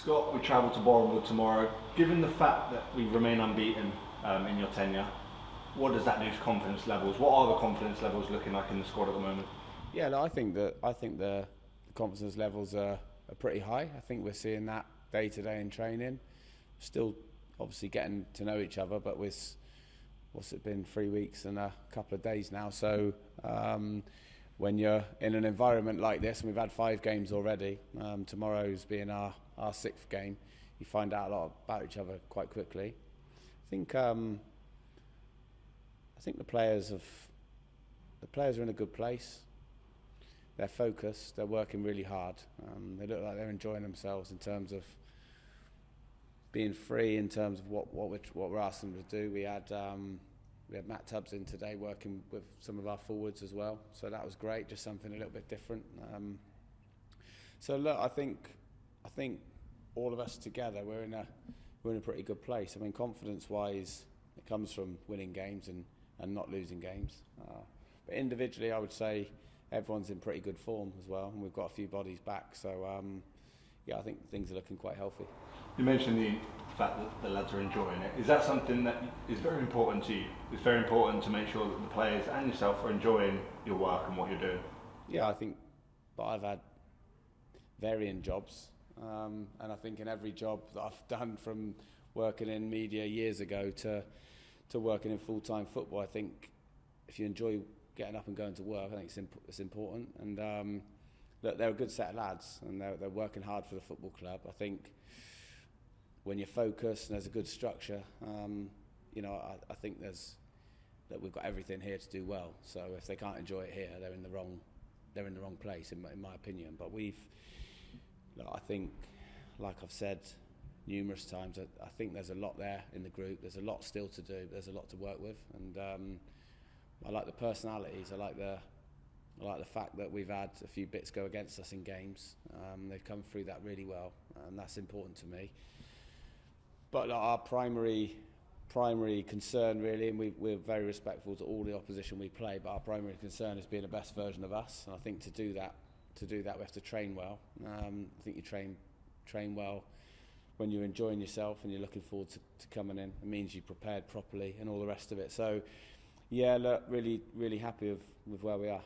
Scott, we travel to Boreham Wood tomorrow. Given the fact that we remain unbeaten in your tenure, what does that do to confidence levels? What are the confidence levels looking like in the squad at the moment? Yeah, no, I think the confidence levels are pretty high. I think we're seeing that day to day in training. Still, obviously getting to know each other, but with what's it been 3 weeks and a couple of days now. So when you're in an environment like this, and we've had 5 games already, tomorrow's being our 6th game, you find out a lot about each other quite quickly. I think the players are in a good place. They're focused. They're working really hard. They look like they're enjoying themselves in terms of being free, in terms of what we're asking them to do. We had Matt Tubbs in today working with some of our forwards as well, so that was great. Just something a little bit different. So look, I think all of us together, we're in a pretty good place. I mean, confidence-wise, it comes from winning games and not losing games. But individually, I would say everyone's in pretty good form as well, and we've got a few bodies back. So I think things are looking quite healthy. You mentioned the fact that the lads are enjoying it. Is that something that is very important to you? It's very important to make sure that the players and yourself are enjoying your work and what you're doing. Yeah, I think, but I've had varying jobs, and I think in every job that I've done, from working in media years ago to working in full-time football, I think if you enjoy getting up and going to work, I think it's important. And look, they're a good set of lads, and they're working hard for the football club. I think when you're focused and there's a good structure, I think that we've got everything here to do well. So if they can't enjoy it here, they're in the wrong place, in my opinion. But I think, like I've said numerous times, I think there's a lot there in the group. There's a lot still to do. There's a lot to work with, and I like the personalities. I like the fact that we've had a few bits go against us in games. They've come through that really well, and that's important to me. But our primary concern, really, and we're very respectful to all the opposition we play, but our primary concern is being the best version of us. And I think to do that we have to train well. I think you train well when you're enjoying yourself and you're looking forward to coming in. It means you prepared properly and all the rest of it. So yeah, look, really happy with where we are.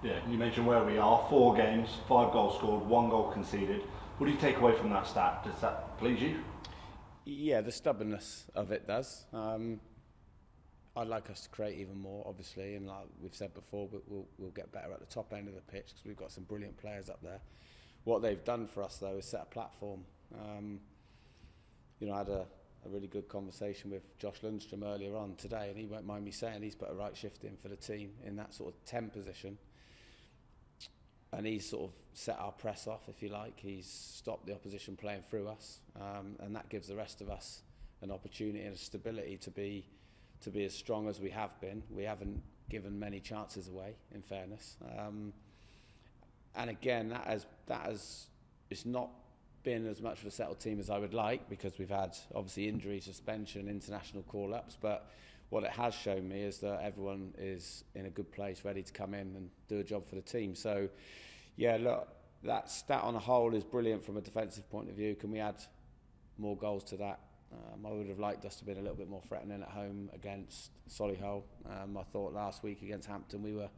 Yeah, you mentioned where we are. 4 games, 5 goals scored, 1 goal conceded. What do you take away from that stat? Does that please you? Yeah, the stubbornness of it does. I'd like us to create even more, obviously, and like we've said before, we'll get better at the top end of the pitch because we've got some brilliant players up there. What they've done for us, though, is set a platform. I had a really good conversation with Josh Lundstrom earlier on today, and he won't mind me saying he's put a right shift in for the team in that sort of 10 position. And he's sort of set our press off, if you like. He's stopped the opposition playing through us, and that gives the rest of us an opportunity and a stability to be as strong as we have been. We haven't given many chances away, in fairness. And again, it's not been as much of a settled team as I would like, because we've had obviously injury, suspension, international call-ups. But what it has shown me is that everyone is in a good place, ready to come in and do a job for the team. So, yeah, look, that stat on a whole is brilliant from a defensive point of view. Can we add more goals to that? I would have liked us to be a little bit more threatening at home against Solihull. I thought last week against Hampton we were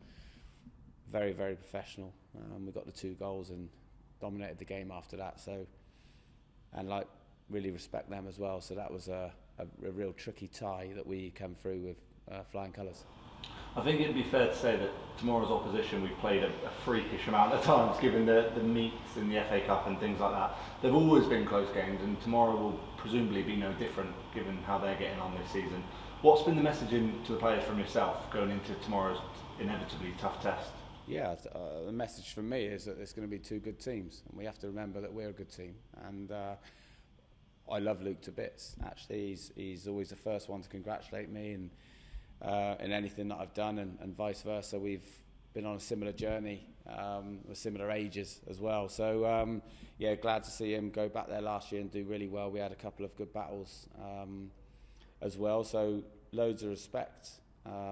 very, very professional. We got the 2 goals and dominated the game after that. So, and really respect them as well. So that was a real tricky tie that we come through with flying colours. I think it'd be fair to say that tomorrow's opposition, we've played a freakish amount of times, given the meets in the FA Cup and things like that. They've always been close games, and tomorrow will presumably be no different, given how they're getting on this season. What's been the messaging to the players from yourself going into tomorrow's inevitably tough test? Yeah, the message from me is that there's going to be 2 good teams, and we have to remember that we're a good team. And I love Luke to bits. Actually, he's always the first one to congratulate me and in anything that I've done, and vice versa. We've been on a similar journey with similar ages as well. So yeah, glad to see him go back there last year and do really well. We had a couple of good battles as well. So loads of respect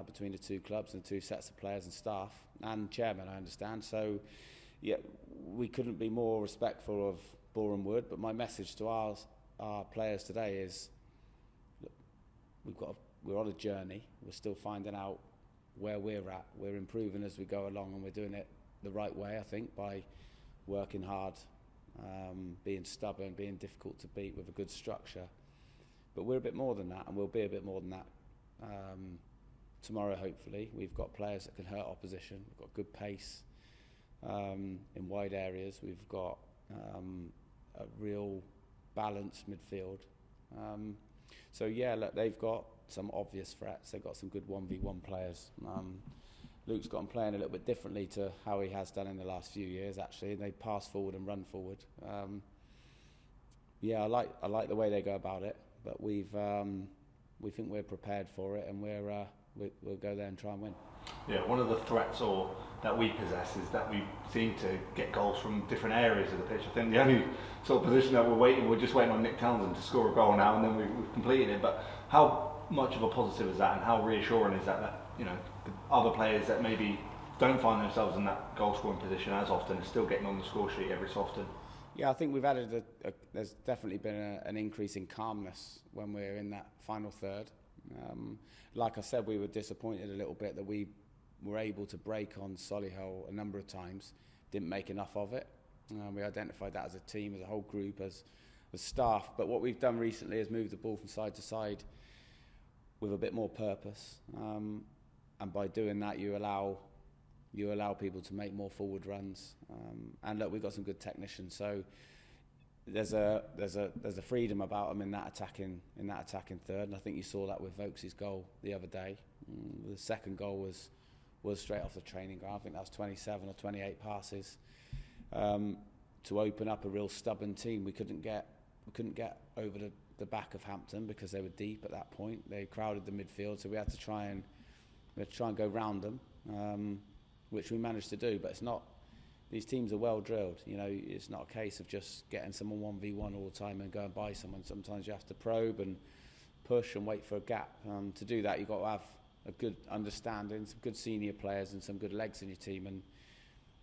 between the 2 clubs and 2 sets of players and staff and chairman, I understand. So yeah, we couldn't be more respectful Boreham Wood. But my message to our players today is, look, we're on a journey. We're still finding out where we're at. We're improving as we go along, and we're doing it the right way, I think, by working hard, being stubborn, being difficult to beat with a good structure. But we're a bit more than that, and we'll be a bit more than that tomorrow, hopefully. We've got players that can hurt opposition. We've got good pace in wide areas. We've got a real balanced midfield. So yeah, look, they've got some obvious threats. They've got some good 1v1 players. Luke's got them playing a little bit differently to how he has done in the last few years, actually. They pass forward and run forward. Yeah, I like the way they go about it, but we think we're prepared for it, and we'll go there and try and win. Yeah, one of the threats that we possess is that we seem to get goals from different areas of the pitch. I think the only sort of position that we're just waiting on Nick Townsend to score a goal now, and then we've completed it. But how much of a positive is that, and how reassuring is that the other players that maybe don't find themselves in that goal scoring position as often are still getting on the score sheet every so often? Yeah, I think we've added there's definitely been an increase in calmness when we're in that final third. Like I said, we were disappointed a little bit that we were able to break on Solihull a number of times, didn't make enough of it. We identified that as a team, as a whole group, as staff. But what we've done recently is move the ball from side to side with a bit more purpose. And by doing that, you allow people to make more forward runs. And look, we've got some good technicians, so there's a freedom about them in that attacking third. And I think you saw that with Vokes's goal the other day. The second goal was straight off the training ground. I think that was 27 or 28 passes to open up a real stubborn team. We couldn't get over the back of Hampton because they were deep at that point. They crowded the midfield, so we had to try and go round them, which we managed to do. But it's not. These teams are well drilled. It's not a case of just getting someone 1v1 all the time and go and buy someone. Sometimes you have to probe and push and wait for a gap. To do that, you've got to have a good understanding, some good senior players and some good legs in your team. And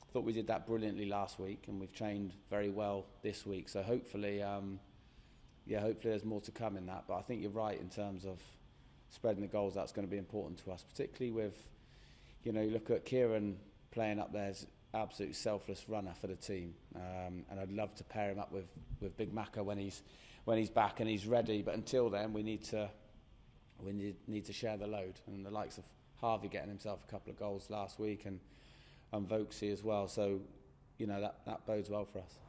I thought we did that brilliantly last week, and we've trained very well this week. So hopefully there's more to come in that. But I think you're right in terms of spreading the goals. That's going to be important to us, particularly with, you look at Kieran playing up there as absolute selfless runner for the team, and I'd love to pair him up with Big Macca when he's back and he's ready. But until then, we need to share the load. And the likes of Harvey getting himself a couple of goals last week, and Vokesy as well. So that bodes well for us.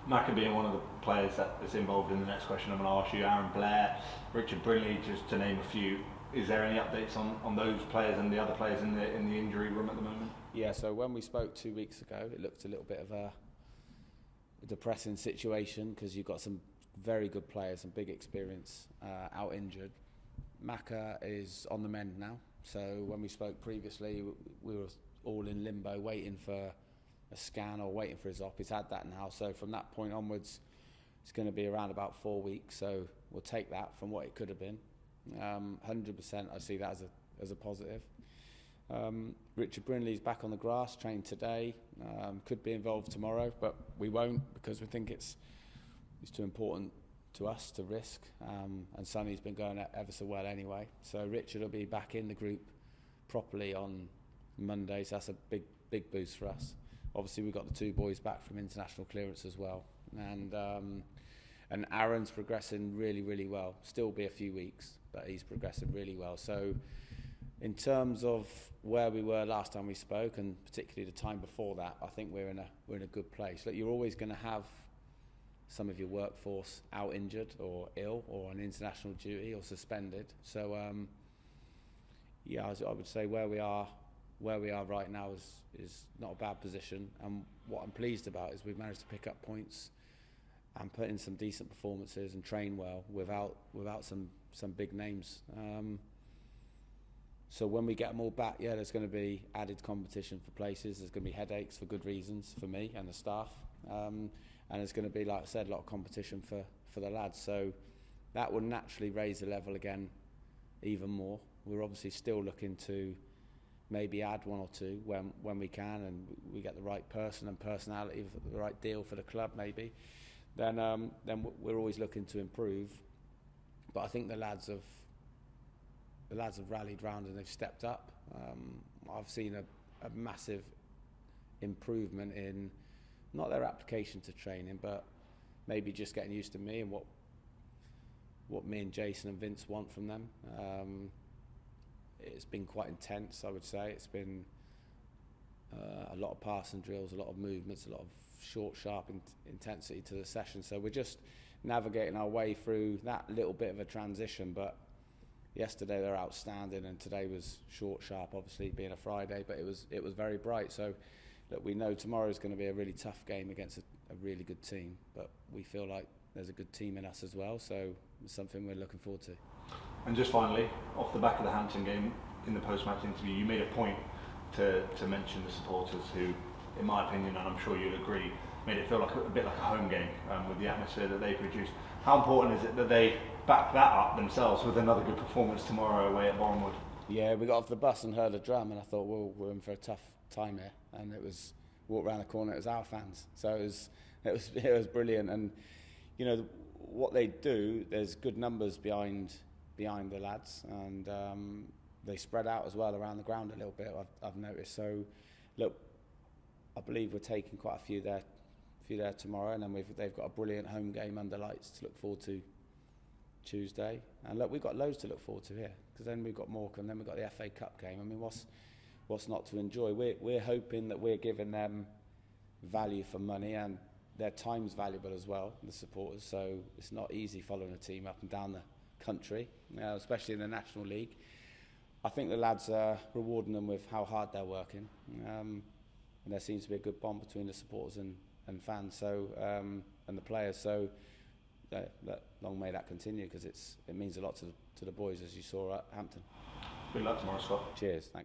Macca being one of the players that's involved in the next question I'm going to ask you, Aaron Blair, Richard Brinley, just to name a few. Is there any updates on those players and the other players in the injury room at the moment? Yeah, so when we spoke 2 weeks ago, it looked a little bit of a depressing situation because you've got some very good players and big experience out injured. Macca is on the mend now. So when we spoke previously, we were all in limbo, waiting for a scan or waiting for his op. He's had that now. So from that point onwards, it's going to be around about 4 weeks. So we'll take that from what it could have been. 100%, I see that as a positive. Richard Brinley's back on the grass, trained today. Could be involved tomorrow, but we won't because we think it's too important to us to risk. And Sonny's been going ever so well anyway. So Richard will be back in the group properly on Monday. So that's a big boost for us. Obviously, we've got the two boys back from international clearance as well, and Aaron's progressing really, really well. Still be a few weeks, but he's progressing really well. So in terms of where we were last time we spoke, and particularly the time before that, I think we're in a good place. Look, you're always going to have some of your workforce out injured or ill or on international duty or suspended. So I would say where we are right now is not a bad position. And what I'm pleased about is we've managed to pick up points and put in some decent performances and train well without some big names. So when we get them all back, there's going to be added competition for places. There's going to be headaches for good reasons for me and the staff. And there's going to be, like I said, a lot of competition for the lads. So that will naturally raise the level again even more. We're obviously still looking to maybe add one or two when we can, and we get the right person and personality, the right deal for the club maybe. then we're always looking to improve. But I think the lads have rallied round and they've stepped up. I've seen a massive improvement in not their application to training, but maybe just getting used to me and what me and Jason and Vince want from them. It's been quite intense, I would say. It's been a lot of passing drills, a lot of movements, a lot of short, sharp intensity to the session. So we're just navigating our way through that little bit of a transition. But yesterday they were outstanding, and today was short, sharp, obviously being a Friday, but it was very bright. So look, we know tomorrow is going to be a really tough game against a really good team, but we feel like there's a good team in us as well, so it's something we're looking forward to. And just finally, off the back of the Hampton game, in the post-match interview, you made a point to mention the supporters who, in my opinion, and I'm sure you'll agree, made it feel like a bit like a home game with the atmosphere that they produced. How important is it that they back that up themselves with another good performance tomorrow away at Boreham Wood? Yeah, we got off the bus and heard a drum, and I thought, well, we're in for a tough time here. And it was walk around the corner, it was our fans, so it was brilliant. And you know what they do, there's good numbers behind the lads, and they spread out as well around the ground a little bit. I've noticed. So look, I believe we're taking quite a few there tomorrow, and then they've got a brilliant home game under lights to look forward to Tuesday. And look, we've got loads to look forward to here, because then we've got Morecambe, then we've got the FA Cup game. I mean, what's not to enjoy? We're hoping that we're giving them value for money, and their time's valuable as well, the supporters. So it's not easy following a team up and down the country, especially in the National League. I think the lads are rewarding them with how hard they're working, and there seems to be a good bond between the supporters and fans, so and the players. So long may that continue, because it means a lot to the boys, as you saw at Hampton. Good luck tomorrow, Scott. Cheers, thanks.